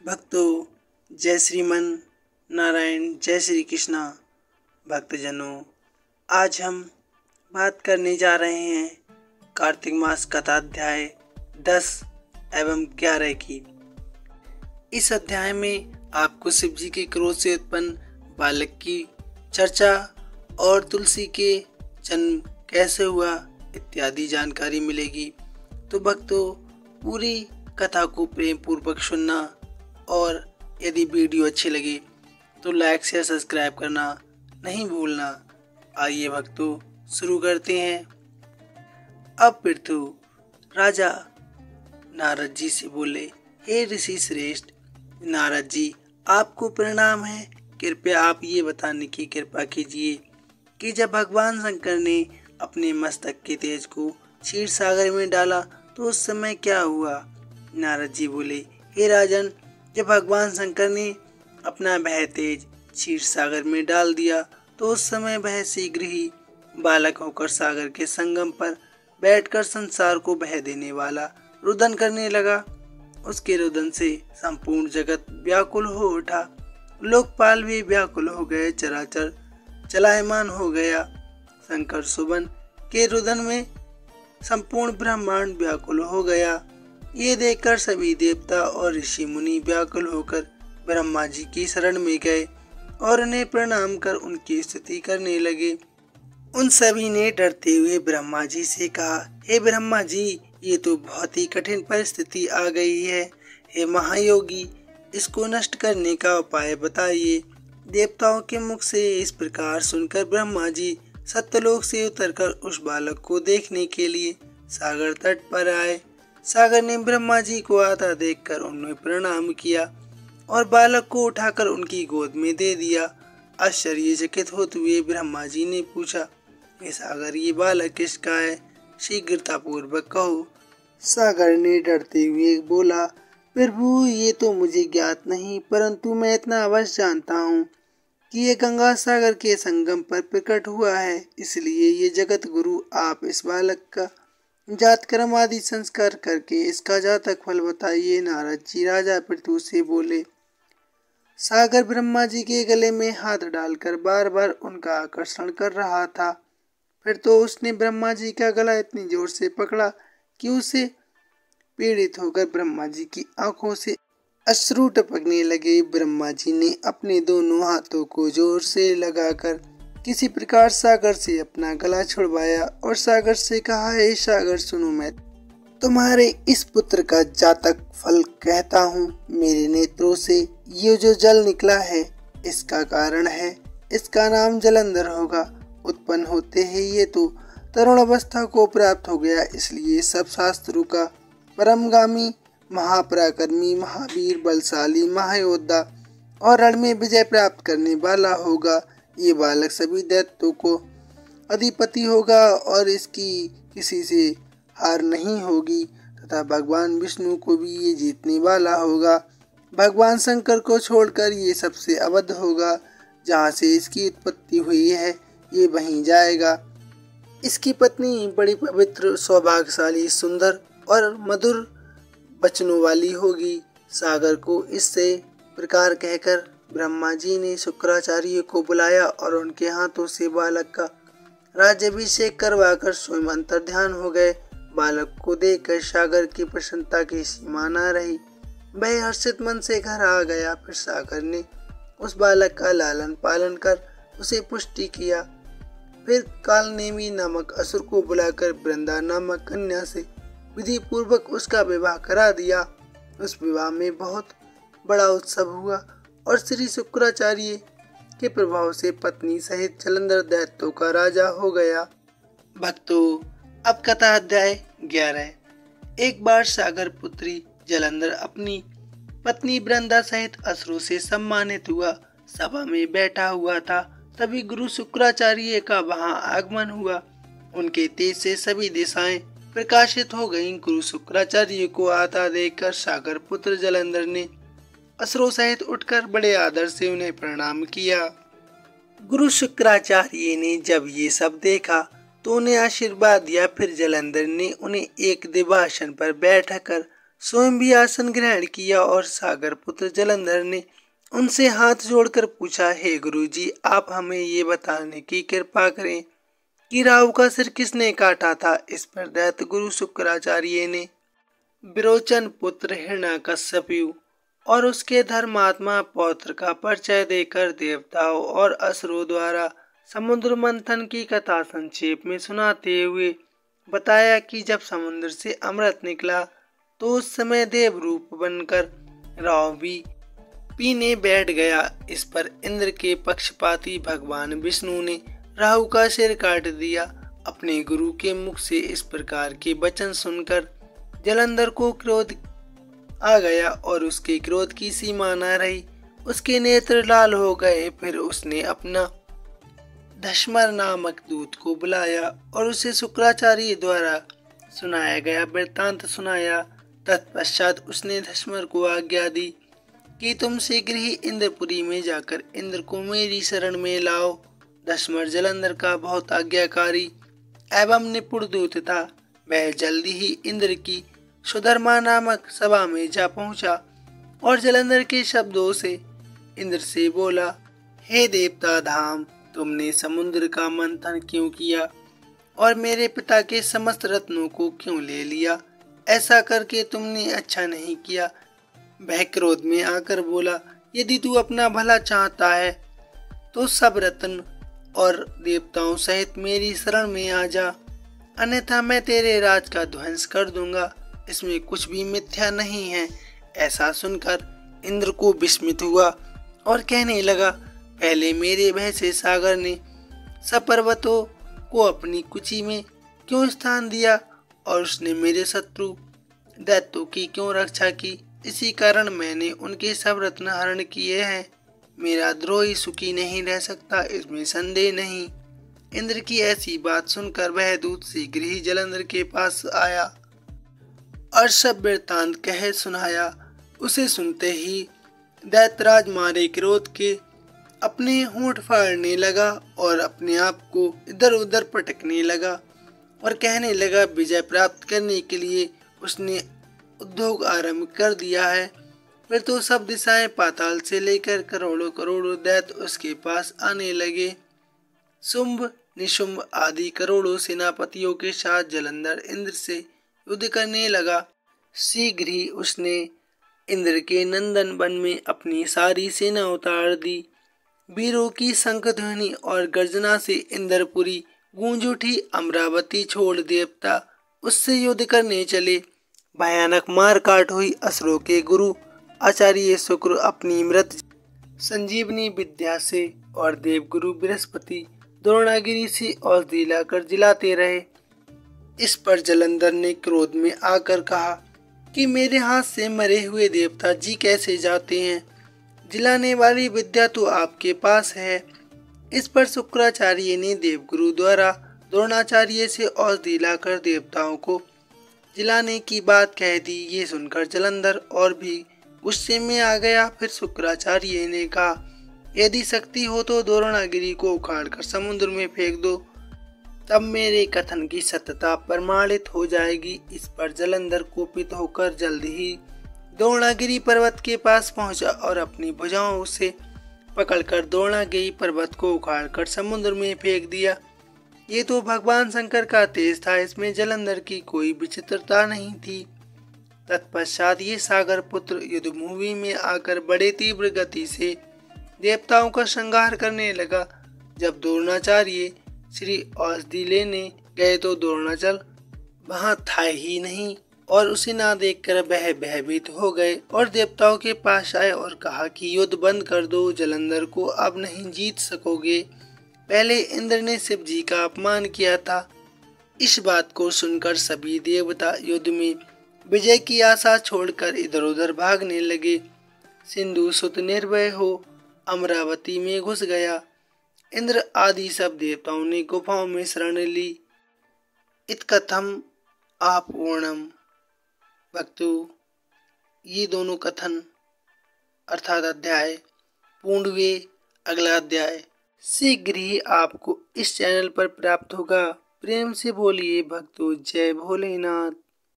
भक्तों, जय श्रीमन नारायण, जय श्री कृष्णा। भक्तजनों, आज हम बात करने जा रहे हैं कार्तिक मास कथा अध्याय 10 एवं 11 की। इस अध्याय में आपको शिव जी के क्रोध से उत्पन्न बालक की चर्चा और तुलसी के जन्म कैसे हुआ इत्यादि जानकारी मिलेगी। तो भक्तों, पूरी कथा को प्रेम पूर्वक सुनना और यदि वीडियो अच्छी लगे तो लाइक शेयर सब्सक्राइब करना नहीं भूलना। आइए भक्तों, शुरू करते हैं। अब पृथु राजा नारद जी से बोले, हे ऋषि श्रेष्ठ नारद जी, आपको प्रणाम है। कृपया आप ये बताने की कृपा कीजिए कि जब भगवान शंकर ने अपने मस्तक के तेज को क्षीर सागर में डाला तो उस समय क्या हुआ। नारद जी बोले, हे राजन, जब भगवान शंकर ने अपना वह तेज क्षीर सागर में डाल दिया तो उस समय वह शीघ्र ही बालक होकर सागर के संगम पर बैठकर संसार को बह देने वाला रुदन करने लगा। उसके रुदन से संपूर्ण जगत व्याकुल हो उठा, लोकपाल भी व्याकुल हो गए, चराचर चलायमान हो गया। शंकर सुबन के रुदन में संपूर्ण ब्रह्मांड व्याकुल हो गया। ये देखकर सभी देवता और ऋषि मुनि व्याकुल होकर ब्रह्मा जी की शरण में गए और उन्हें प्रणाम कर उनकी स्तुति करने लगे। उन सभी ने डरते हुए ब्रह्मा जी से कहा, हे ब्रह्मा जी, ये तो बहुत ही कठिन परिस्थिति आ गई है। हे महायोगी, इसको नष्ट करने का उपाय बताइए। देवताओं के मुख से इस प्रकार सुनकर ब्रह्मा जी सत्यलोक से उतरकर उस बालक को देखने के लिए सागर तट पर आए। सागर ने ब्रह्मा जी को आता देखकर उन्हें प्रणाम किया और बालक को उठाकर उनकी गोद में दे दिया। आश्चर्यचकित होते हुए ब्रह्मा जी ने पूछा, हे सागर, ये बालक किसका है? शीघ्रता पूर्वक कहो। सागर ने डरते हुए बोला, प्रभु, ये तो मुझे ज्ञात नहीं, परंतु मैं इतना अवश्य जानता हूँ कि ये गंगा सागर के संगम पर प्रकट हुआ है। इसलिए ये जगत गुरु, आप इस बालक का जात कर्म आदि संस्कार करके इसका जातक फल बताइए। नारद जी राजा पृथु से बोले। सागर ब्रह्मा जी के गले में हाथ डालकर बार बार उनका आकर्षण कर रहा था। फिर तो उसने ब्रह्मा जी का गला इतनी जोर से पकड़ा कि उसे पीड़ित होकर ब्रह्मा जी की आंखों से अश्रु टपकने लगे। ब्रह्मा जी ने अपने दोनों हाथों को जोर से लगाकर किसी प्रकार सागर से अपना गला छुड़वाया और सागर से कहा, हे सागर, सुनो, मैं तुम्हारे इस पुत्र का जातक फल कहता हूँ। मेरे नेत्रों से ये जो जल निकला है इसका कारण है, इसका नाम जलंधर होगा। उत्पन्न होते ही ये तो तरुण अवस्था को प्राप्त हो गया, इसलिए सब शास्त्रों का परमगामी, महापराक्रमी, महावीर, बलशाली, महायोद्धा और रण में विजय प्राप्त करने वाला होगा। ये बालक सभी दैत्यों को अधिपति होगा और इसकी किसी से हार नहीं होगी तथा भगवान विष्णु को भी ये जीतने वाला होगा। भगवान शंकर को छोड़कर ये सबसे अवध होगा। जहाँ से इसकी उत्पत्ति हुई है ये वहीं जाएगा। इसकी पत्नी बड़ी पवित्र, सौभाग्यशाली, सुंदर और मधुर वचनों वाली होगी। सागर को इससे प्रकार कहकर ब्रह्मा जी ने शुक्राचार्य को बुलाया और उनके हाथों से बालक का राज्याभिषेक करवाकर स्वयं अंतर ध्यान हो गए। बालक को देखकर सागर की प्रसन्नता की सीमा न रही। वह हर्षित मन से घर आ गया। फिर सागर ने उस बालक का लालन पालन कर उसे पुष्टि किया। फिर कालनेमी नामक असुर को बुलाकर वृंदा नामक कन्या से विधि पूर्वक उसका विवाह करा दिया। उस विवाह में बहुत बड़ा उत्सव हुआ और श्री शुक्राचार्य के प्रभाव से पत्नी सहित जलंधर दैत्यों का राजा हो गया। भक्तों, अब कथा अध्याय 11। एक बार सागर पुत्री जलंधर अपनी पत्नी वृंदा सहित असुरों से सम्मानित हुआ सभा में बैठा हुआ था। तभी गुरु शुक्राचार्य का वहां आगमन हुआ। उनके तेज से सभी दिशाएं प्रकाशित हो गईं। गुरु शुक्राचार्य को आता देखकर सागर पुत्र जलंधर ने असुरों सहित उठकर बड़े आदर से उन्हें प्रणाम किया। गुरु शुक्राचार्य ने जब ये सब देखा तो उन्हें आशीर्वाद दिया। फिर जलंधर ने उन्हें एक दिव्यासन पर बैठकर स्वयं भी आसन ग्रहण किया और सागर पुत्र जलंधर ने उनसे हाथ जोड़कर पूछा, हे गुरुजी, आप हमें ये बताने की कृपा करें कि राहु का सिर किसने काटा था। इस पर दैत्य गुरु शुक्राचार्य ने विरोचन पुत्र हिरण्यकश्यपु और उसके धर्मात्मा पौत्र का परिचय देकर देवताओं और असुरों द्वारा समुद्र मंथन की कथा संक्षेप में सुनाते हुए बताया कि जब समुद्र से अमृत निकला तो उस समय देव रूप बनकर राहु भी पीने बैठ गया। इस पर इंद्र के पक्षपाती भगवान विष्णु ने राहु का सिर काट दिया। अपने गुरु के मुख से इस प्रकार के वचन सुनकर जलंधर को क्रोध आ गया और उसके क्रोध की सीमा न रही। उसके नेत्र लाल हो गए। फिर उसने अपना धश्मर नामक दूत को बुलाया और उसे शुक्राचार्य द्वारा सुनाया गया वृत्तांत सुनाया। तत्पश्चात उसने धश्मर को आज्ञा दी कि तुम शीघ्र ही इंद्रपुरी में जाकर इंद्र को मेरी शरण में लाओ। धश्मर जलंधर का बहुत आज्ञाकारी एवं निपुण दूत था। वह जल्दी ही इंद्र की सुधर्मा नामक सभा में जा पहुंचा और जलंधर के शब्दों से इंद्र से बोला, हे देवता धाम, तुमने समुद्र का मंथन क्यों किया और मेरे पिता के समस्त रत्नों को क्यों ले लिया? ऐसा करके तुमने अच्छा नहीं किया। वह क्रोध में आकर बोला, यदि तू अपना भला चाहता है तो सब रत्न और देवताओं सहित मेरी शरण में आ जा, अन्यथा मैं तेरे राज का ध्वंस कर दूंगा। इसमें कुछ भी मिथ्या नहीं है। ऐसा सुनकर इंद्र को विस्मित हुआ और कहने लगा, पहले मेरे भय से सागर ने सब पर्वतों को अपनी कुची में क्यों स्थान दिया और उसने मेरे शत्रु दैत्यों की क्यों रक्षा की? इसी कारण मैंने उनके सब रत्न हरण किए हैं। मेरा द्रोही सुखी नहीं रह सकता, इसमें संदेह नहीं। इंद्र की ऐसी बात सुनकर वह दूत शीघ्र ही जलंधर के पास आया और सब वृत्तांत कह सुनाया। उसे सुनते ही दैत्यराज मारे क्रोध के अपने होंठ फाड़ने लगा और अपने आप को इधर उधर पटकने लगा और कहने लगा, विजय प्राप्त करने के लिए उसने उद्योग आरंभ कर दिया है। फिर तो सब दिशाएं पाताल से लेकर करोड़ों करोड़ों दैत्य उसके पास आने लगे। शुंभ निशुंभ आदि करोड़ों सेनापतियों के साथ जलंधर इंद्र से युद्ध करने लगा। शीघ्र ही उसने इंद्र के नंदन वन में अपनी सारी सेना उतार दी। वीरों की शंख ध्वनि और गर्जना से इंद्रपुरी गूंज उठी। अमरावती छोड़ देवता उससे युद्ध करने चले। भयानक मार काट हुई। असुरों के गुरु आचार्य शुक्र अपनी मृत संजीवनी विद्या से और देवगुरु बृहस्पति द्रोणागिरी से औषधि लाकर जिलाते रहे। इस पर जलंधर ने क्रोध में आकर कहा कि मेरे हाथ से मरे हुए देवता जी कैसे जाते हैं? जिलाने वाली विद्या तो आपके पास है। इस पर शुक्राचार्य ने देवगुरु द्वारा द्रोणाचार्य से औषधि लाकर देवताओं को जिलाने की बात कह दी। ये सुनकर जलंधर और भी गुस्से में आ गया। फिर शुक्राचार्य ने कहा, यदि शक्ति हो तो द्रोणागिरी को उखाड़कर समुद्र में फेंक दो, तब मेरे कथन की सत्यता प्रमाणित हो जाएगी। इस पर जलंधर कुपित होकर जल्दी ही द्रोणागिरी पर्वत के पास पहुंचा और अपनी भुजाओं से पकड़कर द्रोणागिरी पर्वत को उखाड़कर समुद्र में फेंक दिया। ये तो भगवान शंकर का तेज था, इसमें जलंधर की कोई विचित्रता नहीं थी। तत्पश्चात ये सागर पुत्र युद्ध भूमि में आकर बड़े तीव्र गति से देवताओं का संहार करने लगा। जब द्रोणाचार्य श्री औषधि लेने गए तो द्रोणाचल वहां था ही नहीं और उसे ना देखकर वह भयभीत हो गए और देवताओं के पास आए और कहा कि युद्ध बंद कर दो, जलंधर को अब नहीं जीत सकोगे। पहले इंद्र ने शिव जी का अपमान किया था। इस बात को सुनकर सभी देवता युद्ध में विजय की आशा छोड़कर इधर उधर भागने लगे। सिंधु सुत निर्भय हो अमरावती में घुस गया। इंद्र आदि सब देवताओं ने गुफाओं में शरण ली। इत्कथम आपूर्णम। भक्तों, ये दोनों कथन अर्थात अध्याय पूर्ण हुए। अगला अध्याय शीघ्र ही आपको इस चैनल पर प्राप्त होगा। प्रेम से बोलिए भक्तों, जय भोलेनाथ।